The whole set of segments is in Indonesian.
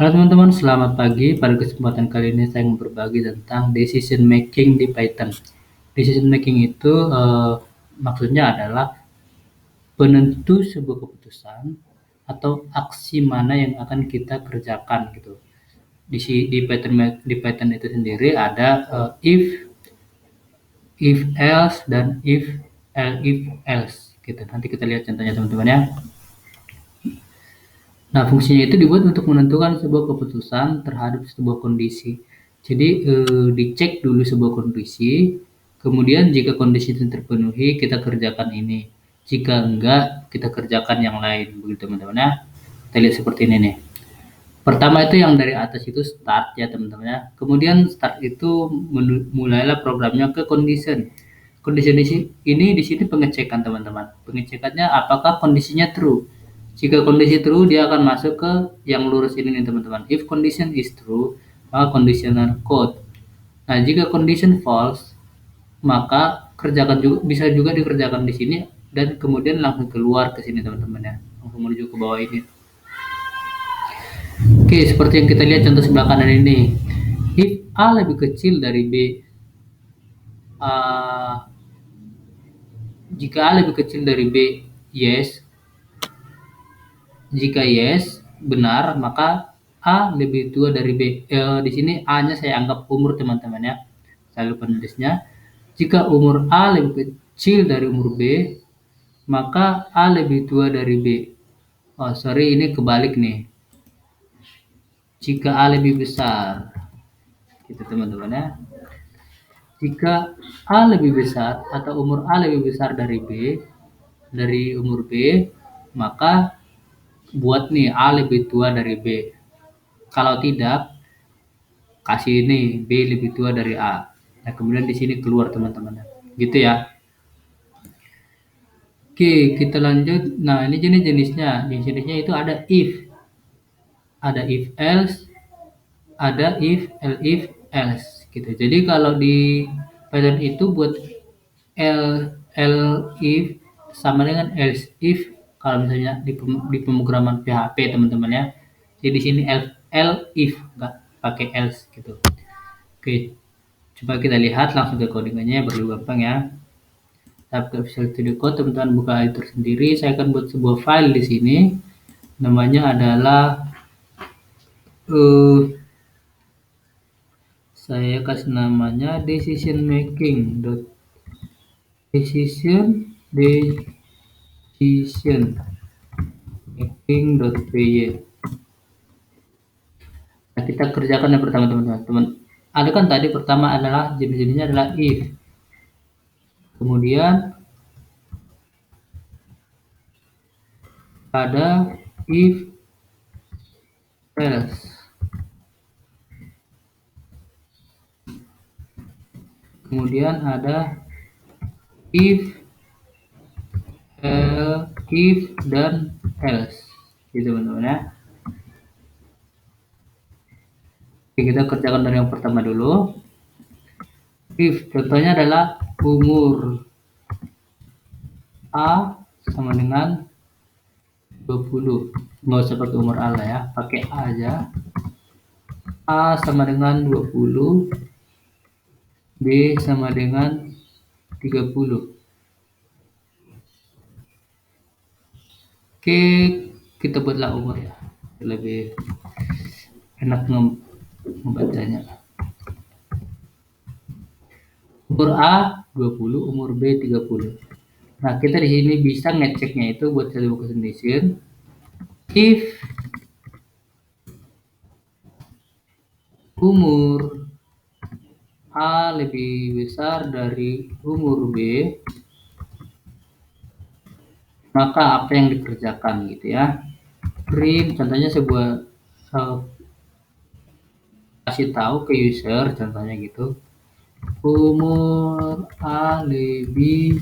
Halo teman-teman, selamat pagi. Pada kesempatan kali ini saya mau berbagi tentang decision making di Python. Decision making itu maksudnya adalah penentu sebuah keputusan atau aksi mana yang akan kita kerjakan gitu. Di Python itu sendiri ada if else dan if else gitu. Nanti kita lihat contohnya teman-teman ya. Nah, fungsinya itu dibuat untuk menentukan sebuah keputusan terhadap sebuah kondisi. Jadi, dicek dulu sebuah kondisi, kemudian jika kondisi itu terpenuhi, kita kerjakan ini. Jika enggak, kita kerjakan yang lain. Begitu teman-teman ya. Kita lihat seperti ini nih. Pertama itu yang dari atas itu start ya teman-teman ya. Kemudian start itu mulailah programnya ke condition. Condition di sini pengecekan teman-teman. Pengecekannya apakah kondisinya true. Jika kondisi true, dia akan masuk ke yang lurus ini nih teman-teman. If condition is true, maka conditional code. Nah, jika condition false, maka bisa juga dikerjakan di sini dan kemudian langsung keluar ke sini teman-teman ya. Langsung menuju ke bawah ini. Oke, seperti yang kita lihat contoh sebelah kanan ini. If A lebih kecil dari B, jika A lebih kecil dari B, yes. Jika yes, benar, maka A lebih tua dari B. Di sini A-nya saya anggap umur teman-teman ya. Saya lupa nulisnya. Jika umur A lebih kecil dari umur B, maka A lebih tua dari B. Oh, sorry, ini kebalik nih. Jika A lebih besar, gitu teman-teman ya. Jika A lebih besar atau umur A lebih besar dari umur B, maka buat nih A lebih tua dari B. Kalau tidak, kasih ini B lebih tua dari A. Nah, kemudian di sini keluar teman-teman. Gitu ya. Oke, kita lanjut. Nah, ini jenis-jenisnya. Jenis-jenisnya itu ada if else, ada if else gitu. Jadi kalau di Python itu buat if sama dengan else if kalau misalnya di pemrograman PHP teman-teman ya. Jadi di sini if enggak pakai else gitu. Oke, coba kita lihat langsung ke codingannya biar lebih gampang ya. Tab ke Visual Studio Code, teman-teman buka editor sendiri. Saya akan buat sebuah file di sini. Namanya adalah saya kasih namanya decision making making.py. Nah, kita kerjakan yang pertama teman-teman. Ada kan tadi pertama adalah jenis-jenisnya adalah if. Kemudian ada if else. Kemudian ada if dan else. Gitu teman-teman ya. Oke, kita kerjakan dari yang pertama dulu. If contohnya adalah umur A sama dengan 20. Nggak usah pakai umur A lah ya, pakai A aja. A sama dengan 20, B sama dengan 30. Oke, kita buatlah umur ya, lebih enak membacanya. Umur A 20, umur B 30. Nah, kita di sini bisa ngeceknya itu buat sebuah condition. If umur A lebih besar dari umur B, maka apa yang dikerjakan gitu ya. Print contohnya sebuah kasih tahu ke user contohnya gitu. Umur A lebih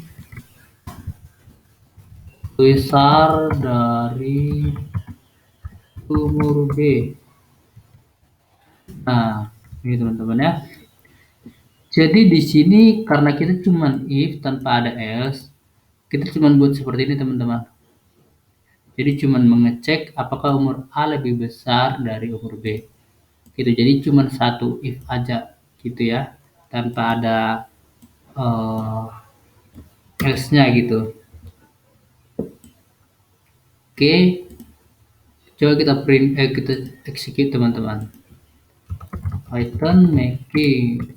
besar dari umur B. Nah, ini teman-teman ya. Jadi di sini karena kita cuma if tanpa ada else, kita cuma buat seperti ini teman-teman. Jadi cuman mengecek apakah umur A lebih besar dari umur B. Gitu. Jadi cuman satu if aja gitu ya, tanpa ada else-nya gitu. Oke, coba kita kita execute teman-teman. Python making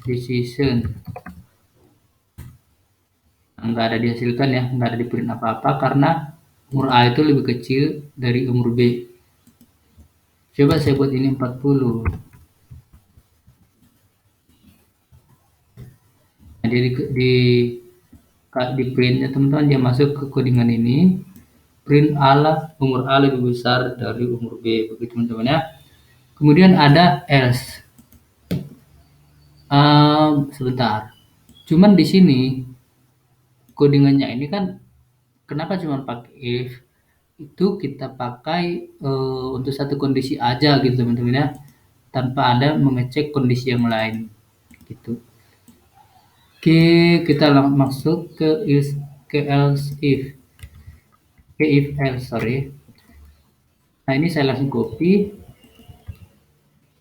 decision. Nggak ada dihasilkan ya, nggak ada di print apa-apa karena umur A itu lebih kecil dari umur B. Coba saya buat ini 40. Nah, di printnya teman-teman dia masuk ke codingan ini, print umur A lebih besar dari umur B, begitu teman-teman ya. Kemudian ada else. Sebentar. Cuman di sini codingannya ini kan kenapa cuma pakai if? Itu kita pakai untuk satu kondisi aja gitu teman-teman ya, tanpa ada mengecek kondisi yang lain gitu. Oke, kita masuk ke else if. Ke if else, sorry. Nah, ini saya langsung copy.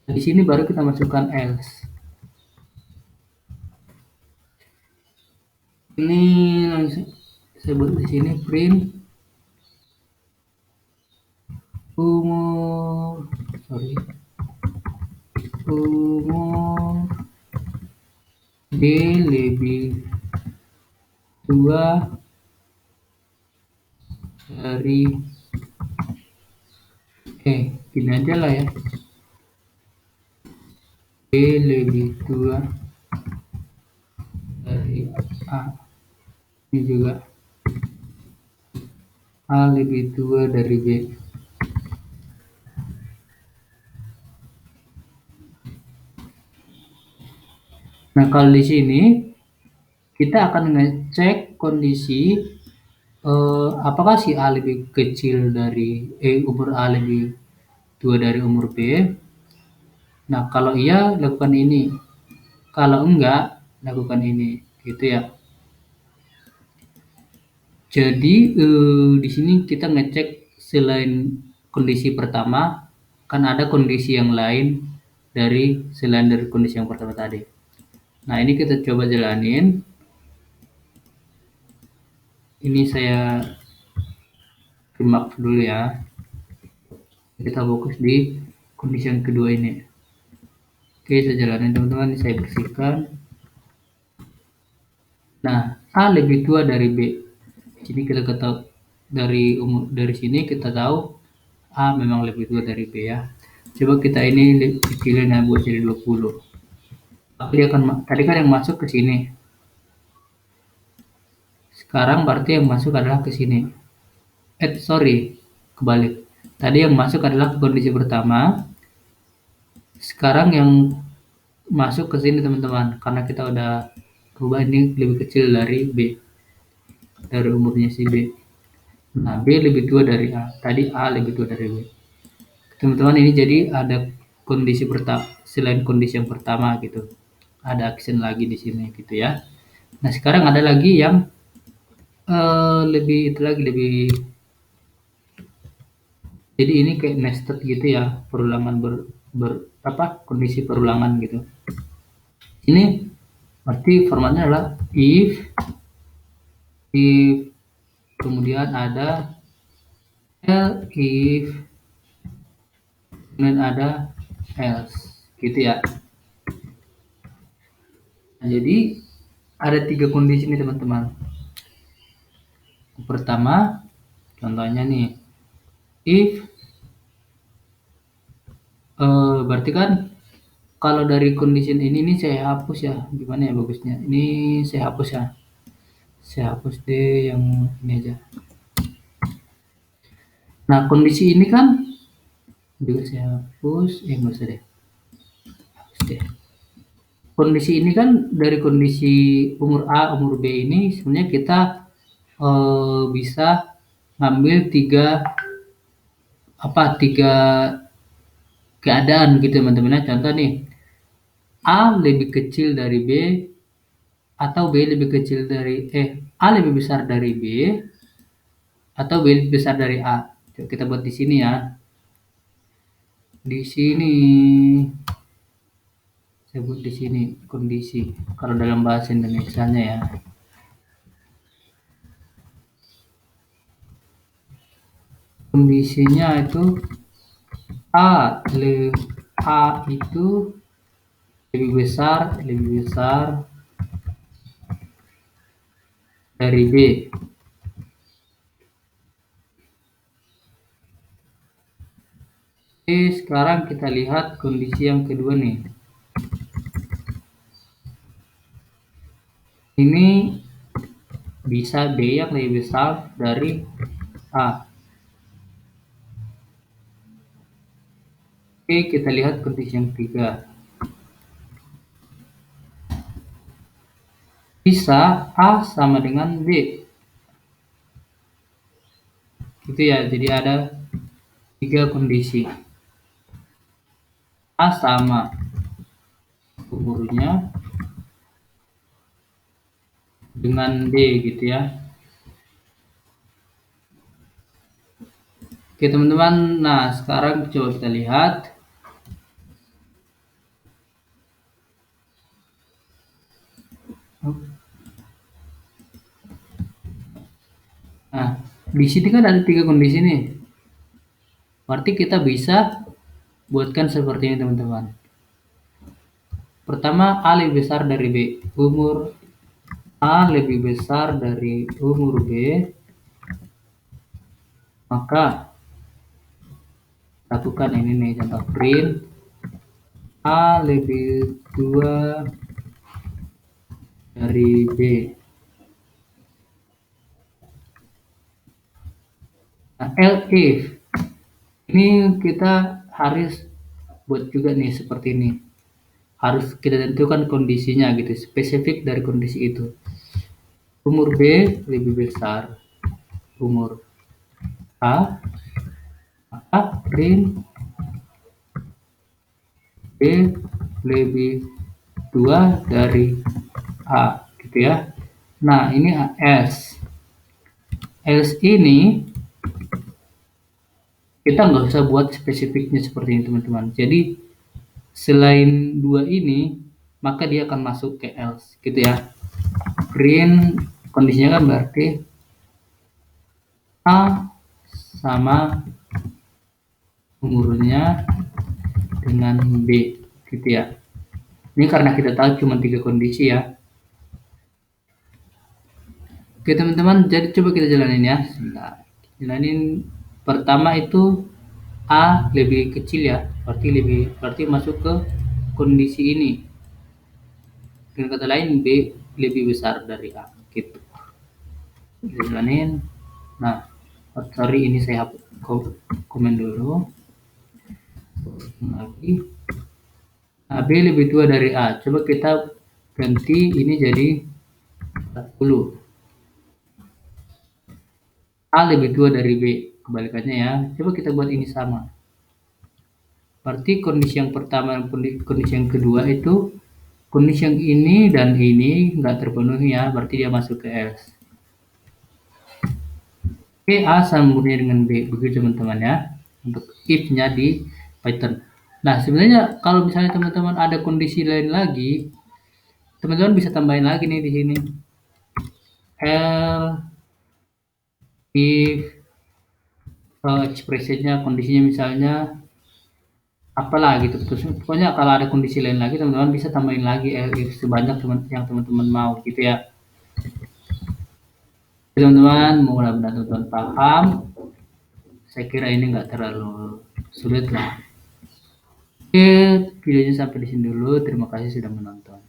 Di sini baru kita masukkan else. Ini langsung saya buat di sini print umur B lebih tua dari gini aja lah ya, B lebih tua dari A. Ini juga A lebih tua dari B. Nah, kalau di sini kita akan ngecek kondisi apakah si A lebih kecil dari umur A lebih tua dari umur B. Nah, kalau iya lakukan ini. Kalau enggak, lakukan ini. Gitu ya. Jadi di sini kita ngecek selain kondisi pertama, kan ada kondisi yang lain selain dari kondisi yang pertama tadi. Nah, ini kita coba jalanin. Ini saya remark dulu ya. Kita fokus di kondisi yang kedua ini. Oke, saya jalanin teman-teman. Saya bersihkan. Nah, A lebih tua dari B. Jadi kita ketahui dari sini kita tahu A memang lebih tua dari B ya. Coba kita ini pilih buat jadi 20. Tapi tadi kan yang masuk ke sini. Sekarang berarti yang masuk adalah ke sini. Sorry, kebalik. Tadi yang masuk adalah ke kondisi pertama. Sekarang yang masuk ke sini teman-teman, karena kita udah rubah ini lebih kecil dari B, dari umurnya si B. Nah, B lebih tua dari A. Tadi A lebih tua dari B. Teman-teman, ini jadi ada kondisi pertama selain kondisi yang pertama gitu. Ada action lagi di sini gitu ya. Nah, sekarang ada lagi yang lebih jadi ini kayak nested gitu ya, perulangan kondisi perulangan gitu. Ini berarti formatnya adalah if kemudian ada if kemudian ada else gitu ya. Nah, jadi ada 3 kondisi nih teman-teman. Pertama, contohnya nih, if berarti kan kalau dari kondisi ini saya hapus ya, gimana ya bagusnya? Ini saya hapus ya. Saya hapus deh yang ini aja. Nah, kondisi ini kan juga saya hapus, nggak usah deh. Hapus deh. Kondisi ini kan dari kondisi umur A, umur B ini sebenarnya kita bisa ngambil tiga keadaan gitu teman-teman. Contoh nih, A lebih kecil dari B atau B lebih kecil dari A lebih besar dari B atau B lebih besar dari A. Coba kita buat di sini ya. Di sini sebut di sini kondisi. Kalau dalam bahasa Indonesianya ya. Kondisinya itu A itu lebih besar dari B. Oke, sekarang kita lihat kondisi yang kedua nih. Ini bisa B yang lebih besar dari A. Oke, kita lihat kondisi yang ketiga. Bisa A sama dengan B. Gitu ya, jadi ada 3 kondisi. A sama umurnya dengan B gitu ya. Oke teman-teman, nah sekarang coba kita lihat. Nah, di sini kan ada 3 kondisi nih. Berarti kita bisa buatkan seperti ini teman-teman. Pertama, A lebih besar dari B. Umur A lebih besar dari umur B, maka lakukan ini nih, contoh print A lebih tua dari B. Nah, else if ini kita harus buat juga nih seperti ini. Harus kita tentukan kondisinya gitu, spesifik dari kondisi itu. Umur B lebih besar umur A, maka print B lebih tua dari A gitu ya. Nah ini else ini kita nggak usah buat spesifiknya seperti ini teman-teman. Jadi selain dua ini maka dia akan masuk ke else gitu ya. Print kondisinya kan berarti A sama umurnya dengan B gitu ya. Ini karena kita tahu cuma 3 kondisi ya. Oke teman-teman, jadi coba kita jalanin ya. Sebentar. Jalanin pertama itu A lebih kecil ya, berarti masuk ke kondisi ini. Dengan kata lain B lebih besar dari A gitu. Kita jalanin. Nah, sorry ini saya hapus komen dulu. Lagi. Nah, B lebih tua dari A. Coba kita ganti ini jadi 40. A lebih tua dari B. Kebalikannya ya. Coba kita buat ini sama. Berarti kondisi yang pertama dan kondisi yang kedua itu kondisi yang ini dan ini nggak terpenuhi ya. Berarti dia masuk ke else. Oke, A sambungnya dengan B. Begitu teman-teman ya. Untuk if-nya di Python. Nah, sebenarnya kalau misalnya teman-teman ada kondisi lain lagi, teman-teman bisa tambahin lagi nih di sini. If ekspresinya kondisinya misalnya apalah gitu, terus pokoknya kalau ada kondisi lain lagi teman-teman bisa tambahin lagi if sebanyak yang teman-teman mau gitu ya. Teman-teman mudah-mudahan teman-teman paham. Saya kira ini nggak terlalu sulit lah. Oke, videonya sampai di sini dulu. Terima kasih sudah menonton.